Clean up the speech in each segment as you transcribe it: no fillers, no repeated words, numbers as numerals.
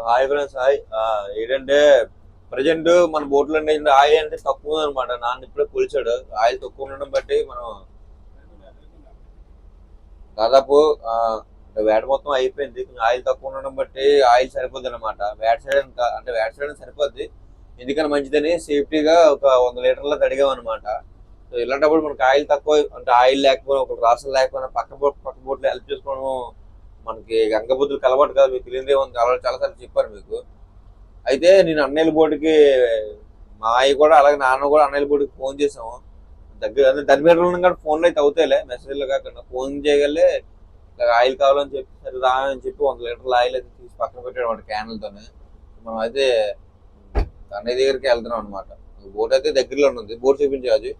Hi friends hi ఏంటంటే present మన బోట్లో ఆయిల్ అంటే తక్కువ ఉందన్నమాట. నాన్న ఇప్పుడే కూల్చాడు. ఆయిల్ తక్కువ ఉండడం బట్టి మనం దాదాపు వేట మొత్తం అయిపోయింది. కొంచెం ఆయిల్ తక్కువ ఉండడం బట్టి ఆయిల్ సరిపోద్ది అనమాట. వేట సైడ్ అంటే వేట సైడ్ సరిపోద్ది. ఎందుకని మంచిదని సేఫ్టీగా ఒక 100 లీటర్ల తడిగాం అనమాట. సో ఇలాంటప్పుడు మనకి ఆయిల్ తక్కువ అంటే ఆయిల్ లేకపోయినా ఒక రాసం లేకపోయినా పక్క బోట్లో హెల్ప్ చేసుకోవడం మనకి గంగబుద్ధులు కలవాటు కాదు. మీకు తెలియదే ఉంది, చాలాసార్లు చెప్పాను మీకు. అయితే నేను అన్నయ్యల బోటికి మా అయ్య కూడా అలాగే నాన్న కూడా అన్నయ్యల బోటికి ఫోన్ చేసాము. దగ్గర అంటే దాని మీద ఉన్న కానీ ఫోన్లో అయితే అవుతాయిలే, మెసేజ్లో కాకుండా ఫోన్ చేయగలే ఆయిల్ కావాలని చెప్పి సరే రా అని చెప్పి 100 లీటర్ల ఆయిల్ అయితే తీసి పక్కన పెట్టాడు అనమాట క్యాన్లతోనే. మనం అయితే అన్నయ్య దగ్గరికి వెళ్తున్నాం అనమాట. బోట్ అయితే దగ్గరలో ఉంది. బోట్ చూపించాలి,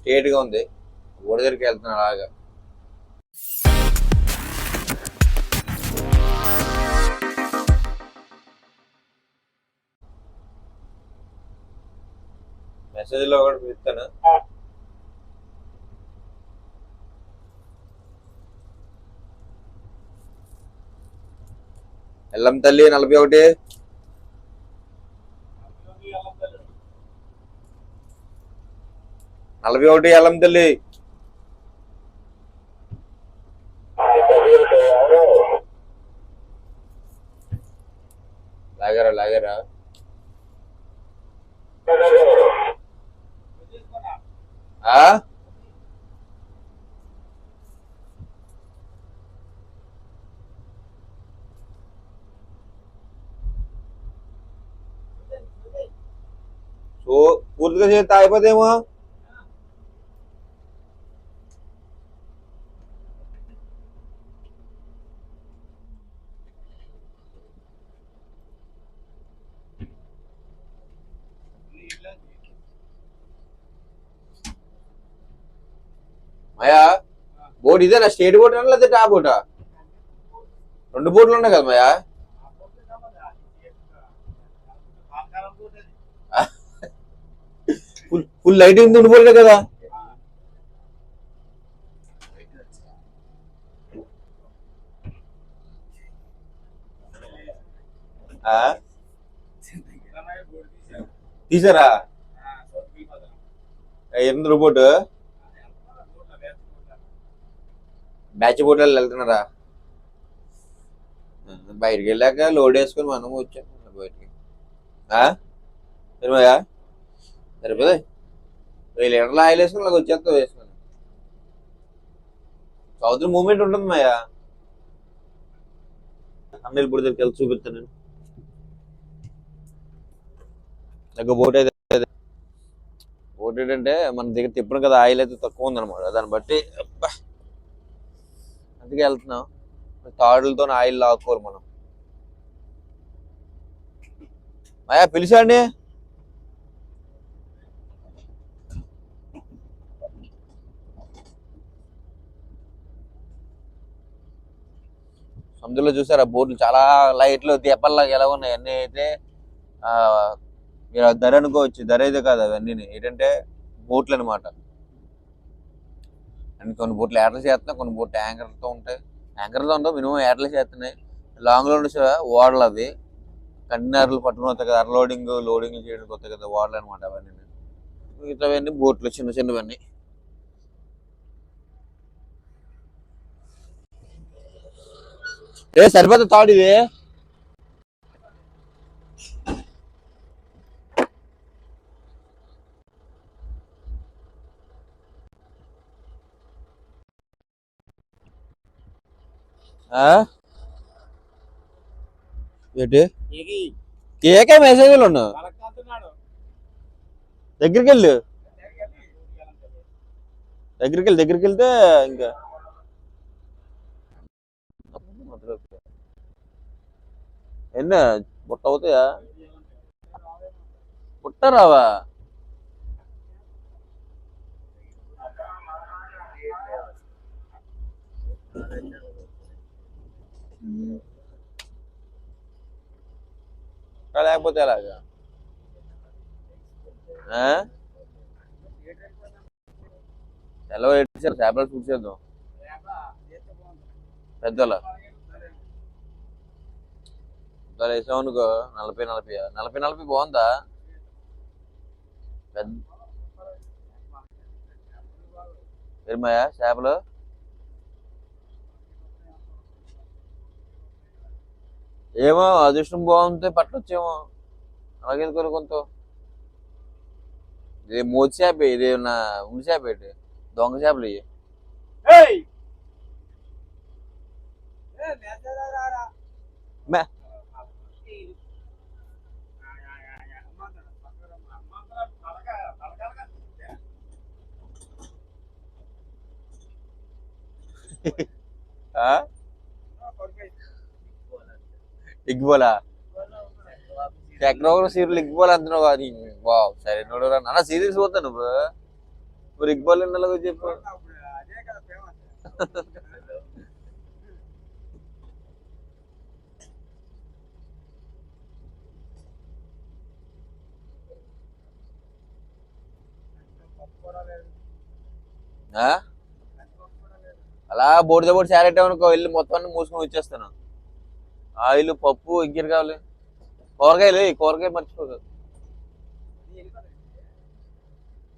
స్ట్రేట్ గా ఉంది. బోట్ దగ్గరికి వెళ్తున్నాను అలాగా. మెసేజ్ లో కూడా పెడతాను. ఎల్లం తల్లి 41 41 ఎల్లం తల్లి. లాగారా సో పూర్తిగా చేస్తే అయిపోతేమో. మయా బోట్ ఇదేనా? స్టేట్ బోట్ అన్నా లేదా టాప్ బోటా? 2 బోట్లు ఉన్నాయి కదా మయా. ఫుల్ లైట్ ఉంది 2 బోట్లే కదా. తీసారా ఎంత బోట్? బ్యాచ్ బోట్లు వెళ్తున్నారా? బయటికి వెళ్ళాక లోడ్ వేసుకొని మనం వచ్చాం బయటికి. ఏమయ్యా సరిపోదా? 1000 లీటర్ల ఆయిల్ వేసుకుని అలాగ వచ్చేస్తా వేసుకొని. సౌత్ మూమెంట్ ఉంటుంది మాయా. అన్నయ్య ఇప్పుడు దగ్గరికి వెళ్ళి చూపిస్తాను నేను. దగ్గర బోట్ ఏంటంటే మన దగ్గర తిప్పడం కదా, ఆయిల్ అయితే తక్కువ ఉందన్నమాట. దాన్ని బట్టి అందుకే వెళ్తున్నాం. తాడులతో ఆయిల్ లాక్కోరు మనం. మాయా పిలిచాండి. సముద్రంలో చూసారా బోట్లు చాలా లైట్లు దీపాల్లాగా ఎలా ఉన్నాయి అన్నీ. అయితే మీరు ధర అనుకోవచ్చు, ధర అయితే కాదు అవన్నీ. ఏంటంటే బోట్లు అనమాట. అండ్ కొన్ని బోట్లు ఏటలు చేస్తున్నాయి, కొన్ని బోట్లు యాంకర్తో ఉంటాయి. యాంకర్తో ఉండవు, మినిమం ఏటలు చేస్తున్నాయి. లాంగ్ లో ఓడలు అవి కంటైనర్లు పట్టుకుని వస్తాయి కదా, అన్లోడింగ్ లోడింగ్ చేయడానికి వస్తాయి కదా ఓడలు అనమాట అవన్నీ. మిగతావన్నీ బోట్లు చిన్న చిన్నవన్నీ. సరిపోతుంది తాడు ఇది. ఏంటి కేకే మెసేజ్లు ఉన్నావు? దగ్గరికి వెళ్తే ఇంకా ఎన్న బుట్ట అవుతాయా? బుట్ట రావా? లేకపోతే అలాగా ఎలా ఎట్టారు? చేపలు చూసేద్దాం పెద్దలా. దాని వేసావు అనుకో 40 బాగుందా పెద్ద ఏమయ్యా చేపలు ఏమో అదృష్టం బాగుంటే పట్టొచ్చేమో అలాగే కొంత ఇది మోతి చేప ఇది నా ఉడి చేప ఏంటి దొంగ చేపలు ఇవి ఇగ్బోలా చక్రవర్తి సీరియల్ ఇగ్బోల్ అంటున్నావు అది వావ్ సరే నోడరా నాన్న సీరియల్స్ పోతా నువ్వు మరి ఇగ్బోల్ ఎన్నలాగో చెప్పు అలా బోర్డుతో బోర్డు చేరేటామనుకో వెళ్ళి మొత్తాన్ని మూసుకొని వచ్చేస్తాను ఆయిల్ పప్పు ఇంకేం కావాలి కూరగాయ మర్చిపోదు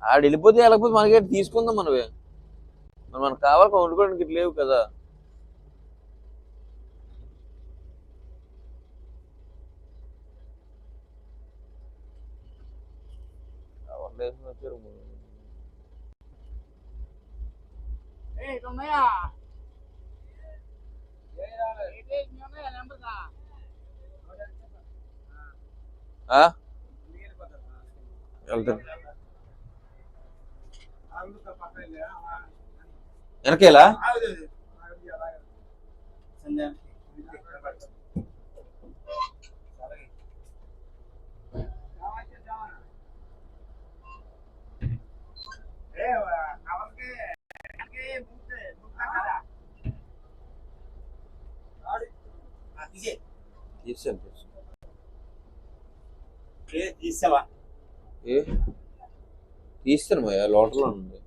ఆడు వెళ్ళిపోతే వెళ్ళకపోతే మనకి తీసుకుందాం మనవి మనకు కావాలి వండుకోవడానికి ఇట్లా లేవు కదా వచ్చారు వెనకేలా తీస్తాను భయ్యా లోటలో ఉంది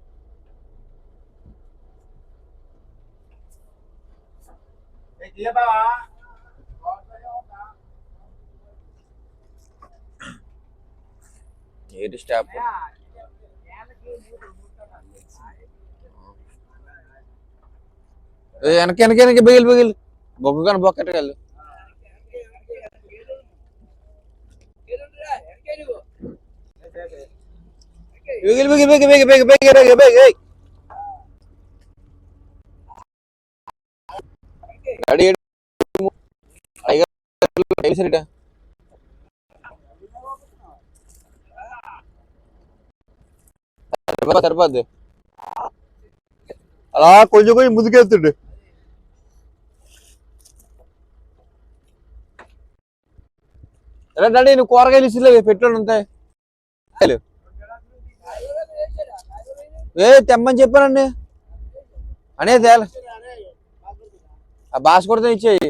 ఏంటి స్టాప్ వెనక బిగిలి బొగ్గు కానీ బొక్కటకెళ్ళి సరిపోద్ది అలా కొంచెం ముందుకెళ్తుండే ఎలా డాడీ నువ్వు కూరగాయలు ఇచ్చిలే పెట్రోల్ ఉంటాయి తెమ్మని చెప్పానండి అనే తేల ఆ బాస్ కొడితే ఇచ్చేయి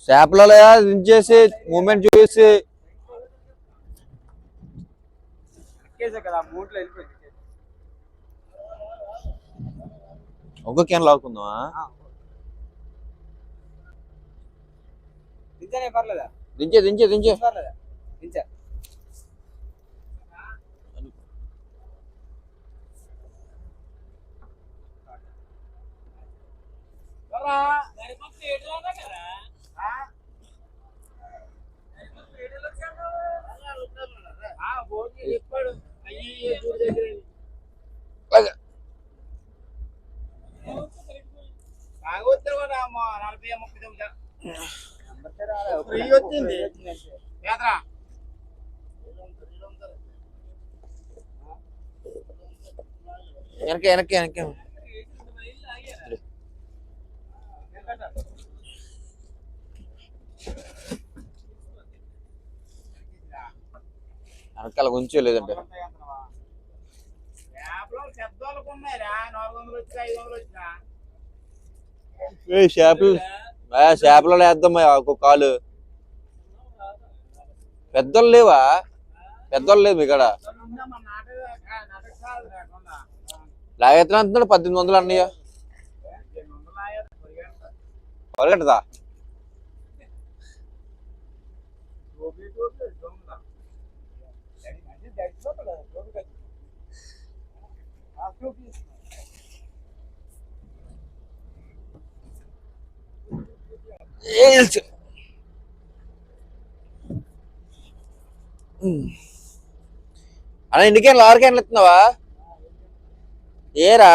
చేపలలో దించేసి మూమెంట్ చూసి ఒక క్యాన్ లాక్కుందామా దించే దించే దించే వెనక వెనకాల కొంచెం లేదంటే చేపలు చేపలు వేద్దాం ఒక కాలు. పెద్దోళ్ళు లేవా? పెద్దోళ్ళు లేదు ఇక్కడ. లాగెత్తనా అంటున్నాడు 1800 అన్నయ్య. పొరగట్టదా? అన్న ఇంటికి లారీ క్యాన్లు ఇస్తున్నావా? ఏరా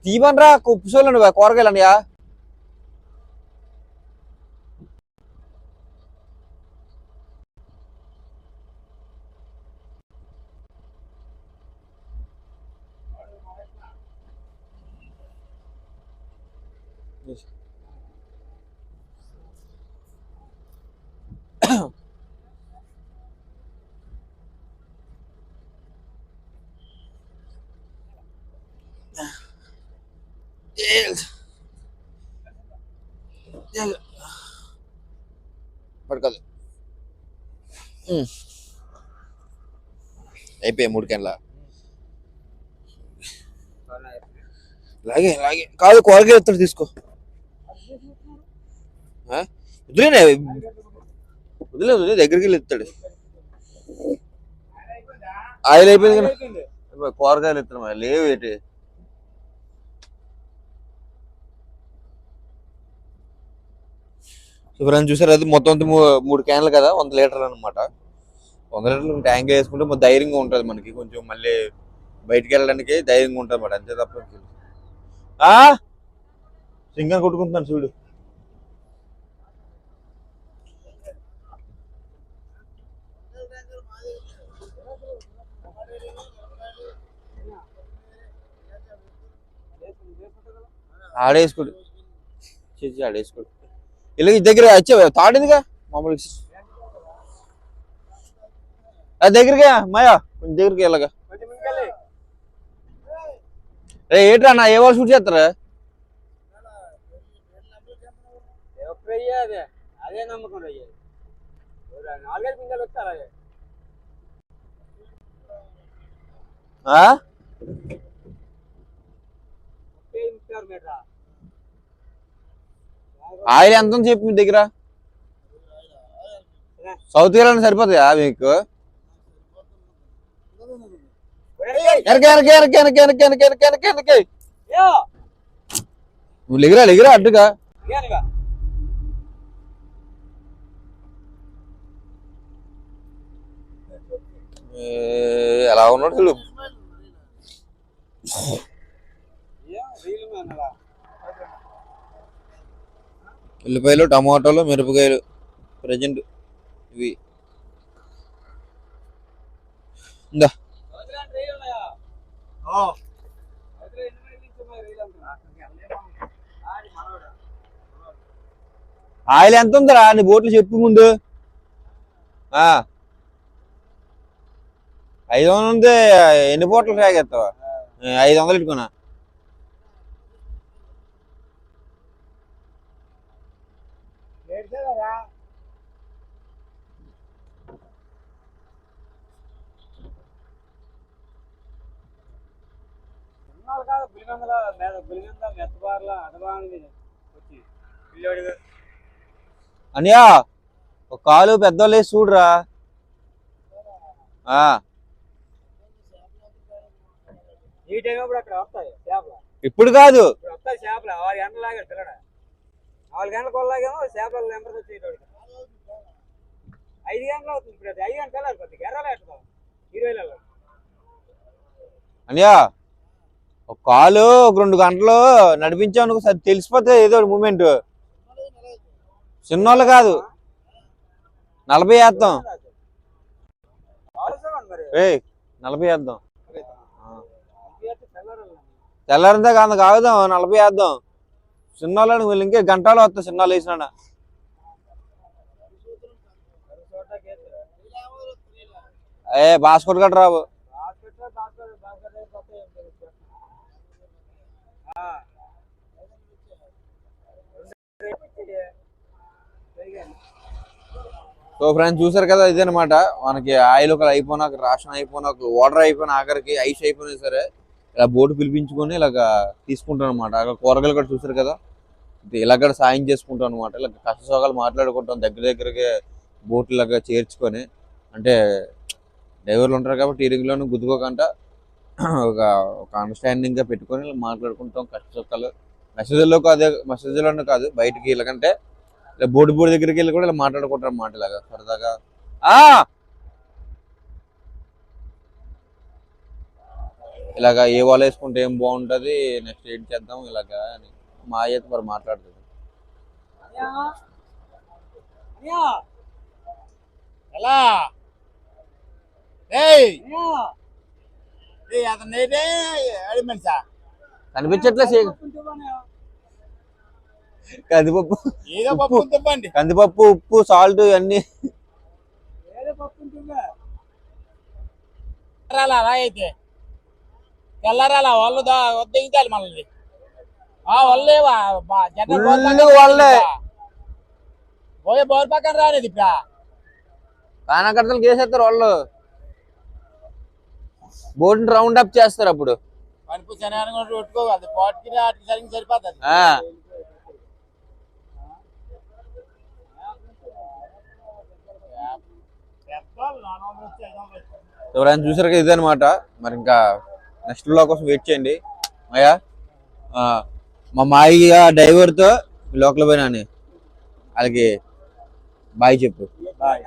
తీవనరా కుప్పసోళ్ళండి కూరగాయలన్నయా. పడుకోదు అయిపోయాయి 3 క్యాన్ల. లాగే లాగే కాదు కూరగాయలు ఎత్తాడు తీసుకో. వదిలేనే వదిలే దగ్గరికి వెళ్ళి ఎత్తాడు. ఆయిల్ అయిపోయింది కదా కూరగాయలు ఎత్తాడు లేవు ఏంటి. శుభ్రం చూసారు అది మొత్తం 3 క్యాన్లు కదా 100 లీటర్లు అనమాట. 100 లీటర్లు ట్యాంక్ వేసుకుంటే ధైర్యంగా ఉంటుంది మనకి. కొంచెం మళ్ళీ బయటికి వెళ్ళడానికి ధైర్యంగా ఉంటుంది అన్నమాట. అంతే తప్ప సింగర్ కొట్టుకుంటున్నాను చూడు. ఆడేసుకోడు ఆడేసుకోడు ఇలా దగ్గర వచ్చావు తాడిందిగా మామూలుగా అది దగ్గరగా మాయా కొంచెం దగ్గరికి వెళ్ళగా. ఏట్రా నా ఏ వాళ్ళు షూట్ చేస్తారా? అదే నమ్మకం నాలుగైదు పింజాలు వస్తారా? ఆయిల్ ఎంత ఉంది చెప్పు మీ దగ్గర? సౌత్ కేరళ సరిపోతాయా మీకు? నువ్వు లెగిరా లెగిరా అడ్డుగా. ఎలా ఉన్నాడు చూడు. ఉల్లిపాయలు టమాటాలు మిరపకాయలు ప్రజెంట్ ఇవి. ఇందా ఆయిల్ ఎంత ఉందరా నీ బోట్లు చెప్పు ముందు. 500 ఉంది. ఎన్ని బోట్లు తాగేస్తావా? 500 ఇట్టుకున్నా. అనియా ఒక కాలు పెద్దోళ్ళు వేసి చూడరా. ఇప్పుడు కాదు వస్తాయి చేపలు 6 గంటలు లాగాడు పిల్లడ. 4 గంటల కొల్లాగేమో చేపలు నెంబర్ వచ్చేటోడు 5 గంటలు అవుతుంది. ఇప్పుడు 5 గంటలు వెళ్ళాలి ఎర్రలు ఎట్టుకో 20 అనియా ఒక కాలు ఒక 2 గంటలు నడిపించావు తెలిసిపోతుంది ఏదో మూమెంట్. చిన్నోళ్ళు కాదు 40 వేద్దాం. 40 వేద్దాం. తెల్లారిందా కాదు కాగుదాం 40 వేద్దాం. సిన్నాళ్ళు వీళ్ళు ఇంకే గంటలో వస్తా సిన్నాళ్ళు వేసిన బాస్కోట్ గట్రా రావు. సో ఫ్రెండ్స్ చూసారు కదా, ఇదేనమాట మనకి ఆయిల్ ఒకటి అయిపోయినాక, రేషన్ అయిపోయినాక, వాటర్ అయిపోయిన, ఆఖరికి ఐస్ అయిపోయినా సరే ఇలా బోటు పిలిపించుకొని ఇలాగ తీసుకుంటాను అనమాట. అక్కడ కూరగాయలు కూడా చూసారు కదా, ఇలా కూడా సాయం చేసుకుంటాం అనమాట. ఇలా కష్ట సుఖాలు మాట్లాడుకుంటాం, దగ్గరికి బోట్ లాగా చేర్చుకొని. అంటే డ్రైవర్లు ఉంటారు కాబట్టి ఇరుగులోనూ గుద్దుకోకుండా ఒక ఒక అండర్స్టాండింగ్ గా పెట్టుకొని ఇలా మాట్లాడుకుంటాం కష్ట సుఖాలు. మెసేజ్లోనే కాదు బయటికి ఇలాగంటే ఇలా బోర్డు దగ్గరికి వెళ్ళి కూడా ఇలా మాట్లాడుకుంటారు అన్నమాట. ఇలాగా సరదాగా ఇలాగా ఏ వాళ్ళు వేసుకుంటే ఏం బాగుంటది, నెక్స్ట్ ఏం చేద్దాం ఇలాగా అని మా అయితే మరి మాట్లాడుతుంది. ఎలా కనిపించట్లే కందిపప్పు, కందిపప్పు, ఉప్పు, సాల్ట్ ఇవన్నీ అయితే తెల్లరాలా వాళ్ళు వద్దించాలి మళ్ళీ వాళ్ళేవా వాళ్ళే పోయే బోర్ పక్కన రాలేదు ఇప్పుడు కానకర్తలు చేసేస్తారు వాళ్ళు, బోర్డుని రౌండ్ అప్ చేస్తారు. అప్పుడు పనిపు శనివారం కొట్టుకోవాలి పాటికి వాటికి సరిగ్గా సరిపోతుంది. ఎవరైనా చూసారు కదా, ఇదనమాట. మరి ఇంకా నెక్స్ట్ లో కోసం వెయిట్ చేయండి. అయ్యా మా మాయ డ్రైవర్తో లోకల్ పోయినా వాళ్ళకి బాయ్ చెప్పు. బాయ్.